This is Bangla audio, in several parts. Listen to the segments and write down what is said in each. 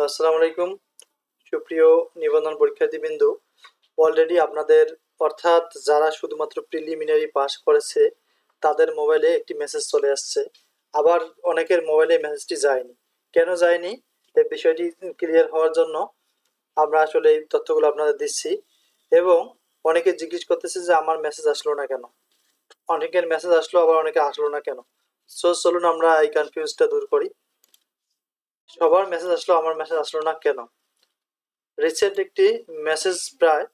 আসসালামু আলাইকুম সুপ্রিয় নিবন্ধন পরীক্ষার্থীবৃন্দু। অলরেডি আপনাদের অর্থাৎ যারা শুধুমাত্র প্রিলিমিনারি পাস করেছে তাদের মোবাইলে একটি মেসেজ চলে আসছে। আবার অনেকের মোবাইলে মেসেজটি যায়নি। কেন যায়নি এই বিষয়টি ক্লিয়ার হওয়ার জন্য আমরা আসলে এই তথ্যগুলো আপনাদের দিচ্ছি। এবং অনেকে জিজ্ঞেস করতেছে যে আমার মেসেজ আসলো না কেন, অনেকের মেসেজ আসলো আবার অনেকে আসলো না কেন। সো চলুন আমরা এই কনফিউজটা দূর করি। সবার মেসেজ আসলো, আমার মেসেজ আসলো না কেন। রিসেন্ট একটি মেসেজ প্রায়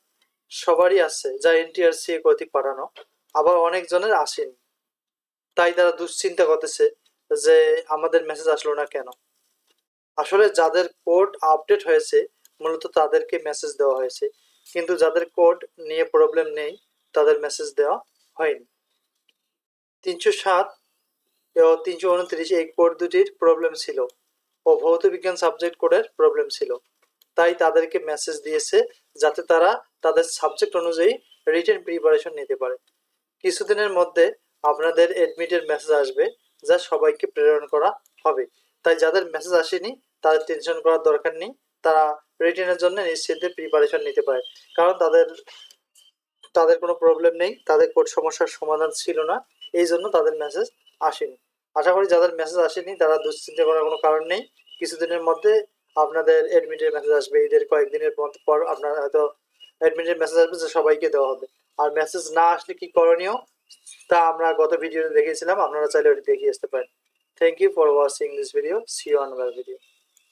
সবারই আছে যা এনটিআরসি কর্তৃক পাঠানো, আবার অনেকজনের আসেনি। তাই তারা দুশ্চিন্তা করতেছে যে আমাদের মেসেজ আসলো না কেন। আসলে যাদের কোড আপডেট হয়েছে মূলত তাদেরকে মেসেজ দেওয়া হয়েছে, কিন্তু যাদের কোড নিয়ে প্রবলেম নেই তাদের মেসেজ দেওয়া হয়নি। 307 ও 329 এই কোড দুটির প্রবলেম ছিল ও ভৌত বিজ্ঞান সাবজেক্ট কোডের প্রবলেম ছিল। তাই তাদেরকে মেসেজ দিয়েছে যাতে তারা তাদের সাবজেক্ট অনুযায়ী রিটেন প্রিপারেশন নিতে পারে। কিছুদিনের মধ্যে আপনাদের এডমিটের মেসেজ আসবে যা সবাইকে প্রেরণ করা হবে। তাই যাদের মেসেজ আসেনি তাদের টেনশন করার দরকার নেই, তারা রিটেনের জন্য নিশ্চিন্তে প্রিপারেশন নিতে পারে। কারণ তাদের তাদের কোনো প্রবলেম নেই, তাদের কোড সমস্যার সমাধান ছিল না, এই জন্য তাদের মেসেজ আসেনি। আশা করি যাদের মেসেজ আসেনি তারা দুশ্চিন্তা করার কোনো কারণ নেই। কিছুদিনের মধ্যে আপনাদের এডমিটের মেসেজ আসবে, ঈদের কয়েকদিনের পর আপনার হয়তো এডমিটের মেসেজ আসবে যে সবাইকে দেওয়া হবে। আর মেসেজ না আসলে কি করণীয় তা আমরা গত ভিডিওতে দেখিয়েছিলাম, আপনারা চাইলে ওটি দেখিয়ে আসতে পারেন। Thank you for watching this video, see you on another video.